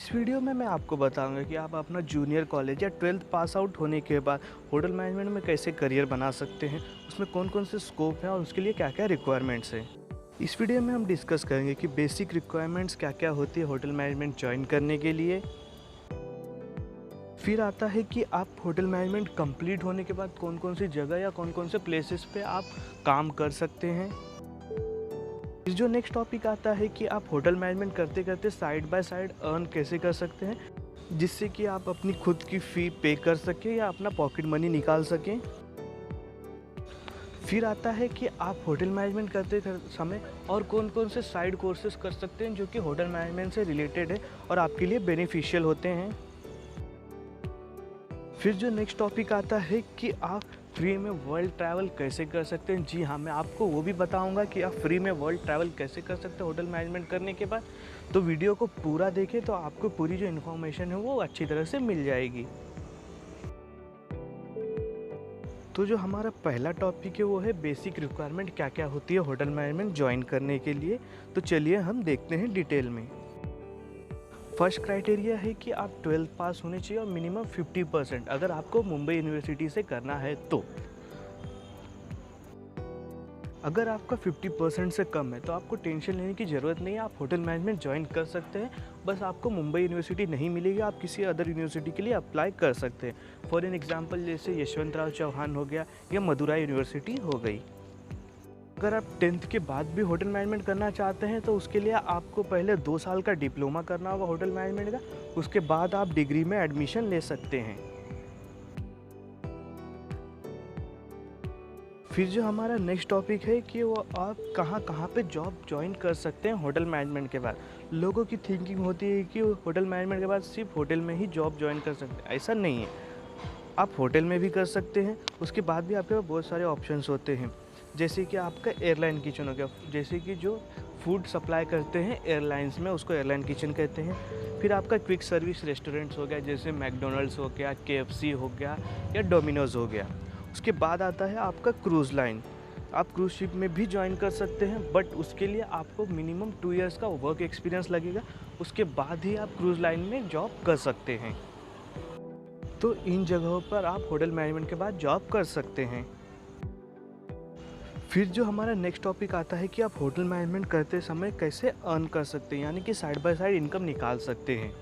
इस वीडियो में मैं आपको बताऊंगा कि आप अपना जूनियर कॉलेज या 12th पास आउट होने के बाद होटल मैनेजमेंट में कैसे करियर बना सकते हैं, उसमें कौन कौन से स्कोप हैं और उसके लिए क्या क्या रिक्वायरमेंट्स हैं। इस वीडियो में हम डिस्कस करेंगे कि बेसिक रिक्वायरमेंट्स क्या क्या होती है होटल मैनेजमेंट ज्वाइन करने के लिए। फिर आता है कि आप होटल मैनेजमेंट कंप्लीट होने के बाद कौन कौन सी जगह या कौन कौन से प्लेसेस पे आप काम कर सकते हैं। इस जो नेक्स्ट टॉपिक आता है कि आप होटल मैनेजमेंट करते करते साइड बाय साइड अर्न कैसे कर सकते हैं, जिससे कि आप अपनी खुद की फ़ी पे कर सकें या अपना पॉकेट मनी निकाल सकें। फिर आता है कि आप होटल मैनेजमेंट करते समय और कौन कौन से साइड कोर्सेज कर सकते हैं जो कि होटल मैनेजमेंट से रिलेटेड है और आपके लिए बेनिफिशियल होते हैं। फिर जो नेक्स्ट टॉपिक आता है कि आप फ्री में वर्ल्ड ट्रैवल कैसे कर सकते हैं। जी हाँ, मैं आपको वो भी बताऊंगा कि आप फ्री में वर्ल्ड ट्रैवल कैसे कर सकते हैं होटल मैनेजमेंट करने के बाद। तो वीडियो को पूरा देखें तो आपको पूरी जो इन्फॉर्मेशन है वो अच्छी तरह से मिल जाएगी। तो जो हमारा पहला टॉपिक है वो है बेसिक रिक्वायरमेंट क्या क्या होती है होटल मैनेजमेंट ज्वाइन करने के लिए। तो चलिए हम देखते हैं डिटेल में। फर्स्ट क्राइटेरिया है कि आप 12th पास होने चाहिए और मिनिमम 50% अगर आपको मुंबई यूनिवर्सिटी से करना है तो। अगर आपका 50% से कम है तो आपको टेंशन लेने की ज़रूरत नहीं है, आप होटल मैनेजमेंट ज्वाइन कर सकते हैं। बस आपको मुंबई यूनिवर्सिटी नहीं मिलेगी, आप किसी अदर यूनिवर्सिटी के लिए अप्लाई कर सकते हैं। फॉर एन एग्जांपल जैसे यशवंतराव चौहान हो गया या मदुराई यूनिवर्सिटी हो गई। अगर आप 10th के बाद भी होटल मैनेजमेंट करना चाहते हैं तो उसके लिए आपको पहले 2 साल का डिप्लोमा करना होगा होटल मैनेजमेंट का, उसके बाद आप डिग्री में एडमिशन ले सकते हैं। फिर जो हमारा नेक्स्ट टॉपिक है कि वो आप कहाँ कहाँ पे जॉब ज्वाइन कर सकते हैं होटल मैनेजमेंट के बाद। लोगों की थिंकिंग होती है कि वो होटल मैनेजमेंट के बाद सिर्फ होटल में ही जॉब ज्वाइन कर सकते हैं, ऐसा नहीं है। आप होटल में भी कर सकते हैं, उसके बाद भी आपके पास बहुत सारे ऑप्शंस होते हैं। जैसे कि आपका एयरलाइन किचन हो गया, जैसे कि जो फूड सप्लाई करते हैं एयरलाइंस में उसको एयरलाइन किचन कहते हैं। फिर आपका क्विक सर्विस रेस्टोरेंट्स हो गया, जैसे मैकडोनल्ड्स हो गया, KFC हो गया या डोमिनोज़ हो गया। उसके बाद आता है आपका क्रूज़ लाइन। आप क्रूज़ शिप में भी ज्वाइन कर सकते हैं, बट उसके लिए आपको मिनिमम 2 इयर्स का वर्क एक्सपीरियंस लगेगा, उसके बाद ही आप क्रूज़ लाइन में जॉब कर सकते हैं। तो इन जगहों पर आप होटल मैनेजमेंट के बाद जॉब कर सकते हैं। फिर जो हमारा नेक्स्ट टॉपिक आता है कि आप होटल मैनेजमेंट करते समय कैसे अर्न कर सकते हैं, यानी कि साइड बाय साइड इनकम निकाल सकते हैं।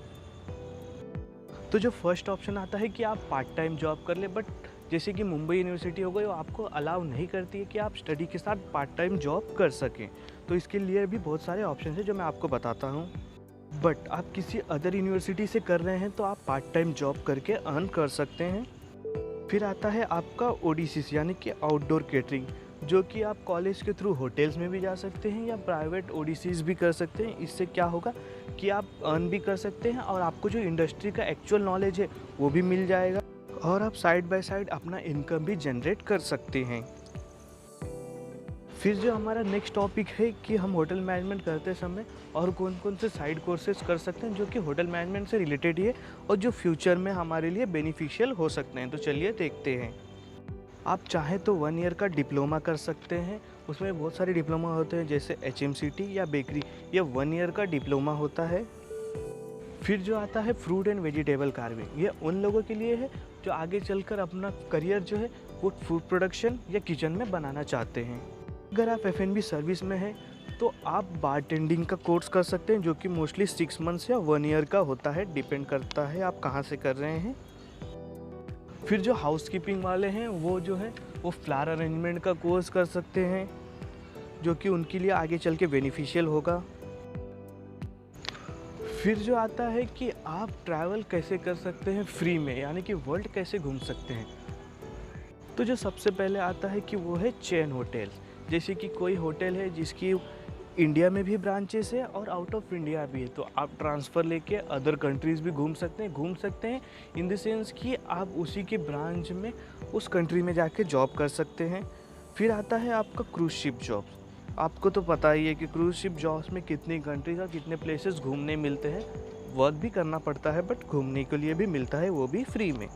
तो जो फर्स्ट ऑप्शन आता है कि आप पार्ट टाइम जॉब कर ले, बट जैसे कि मुंबई यूनिवर्सिटी हो गई वो आपको अलाउ नहीं करती है कि आप स्टडी के साथ पार्ट टाइम जॉब कर सकें। तो इसके लिए भी बहुत सारे ऑप्शन हैं जो मैं आपको बताता हूँ। बट आप किसी अदर यूनिवर्सिटी से कर रहे हैं तो आप पार्ट टाइम जॉब करके अर्न कर सकते हैं। फिर आता है आपका ODCs यानी कि आउटडोर केटरिंग, जो कि आप कॉलेज के थ्रू होटल्स में भी जा सकते हैं या प्राइवेट ODCs भी कर सकते हैं। इससे क्या होगा कि आप अर्न भी कर सकते हैं और आपको जो इंडस्ट्री का एक्चुअल नॉलेज है वो भी मिल जाएगा और आप साइड बाय साइड अपना इनकम भी जनरेट कर सकते हैं। फिर जो हमारा नेक्स्ट टॉपिक है कि हम होटल मैनेजमेंट करते समय और कौन कौन से साइड कोर्सेज कर सकते हैं जो कि होटल मैनेजमेंट से रिलेटेड ही है और जो फ्यूचर में हमारे लिए बेनिफिशियल हो सकते हैं। तो चलिए देखते हैं। आप चाहें तो 1 ईयर का डिप्लोमा कर सकते हैं, उसमें बहुत सारे डिप्लोमा होते हैं जैसे HMCT या बेकरी, ये 1 ईयर का डिप्लोमा होता है। फिर जो आता है फ्रूट एंड वेजिटेबल कार्विंग, ये उन लोगों के लिए है जो आगे चलकर अपना करियर जो है वो फूड प्रोडक्शन या किचन में बनाना चाहते हैं। अगर आप F&B सर्विस में हैं तो आप बारटेंडिंग का कोर्स कर सकते हैं जो कि मोस्टली 6 मंथ्स या 1 ईयर का होता है, डिपेंड करता है आप कहाँ से कर रहे हैं। फिर जो हाउसकीपिंग वाले हैं वो जो है वो फ्लावर अरेंजमेंट का कोर्स कर सकते हैं जो कि उनके लिए आगे चल के बेनिफिशियल होगा। फिर जो आता है कि आप ट्रैवल कैसे कर सकते हैं फ्री में, यानी कि वर्ल्ड कैसे घूम सकते हैं। तो जो सबसे पहले आता है कि वो है चेन होटल। जैसे कि कोई होटल है जिसकी इंडिया में भी ब्रांचेस है और आउट ऑफ इंडिया भी है, तो आप ट्रांसफ़र लेके अदर कंट्रीज़ भी घूम सकते हैं इन द सेंस कि आप उसी के ब्रांच में उस कंट्री में जाके जॉब कर सकते हैं। फिर आता है आपका क्रूज़ शिप जॉब। आपको तो पता ही है कि क्रूज़ शिप जॉब्स में कितनी कंट्रीज और कितने प्लेसेस घूमने मिलते हैं, वर्क भी करना पड़ता है बट घूमने के लिए भी मिलता है, वो भी फ्री में।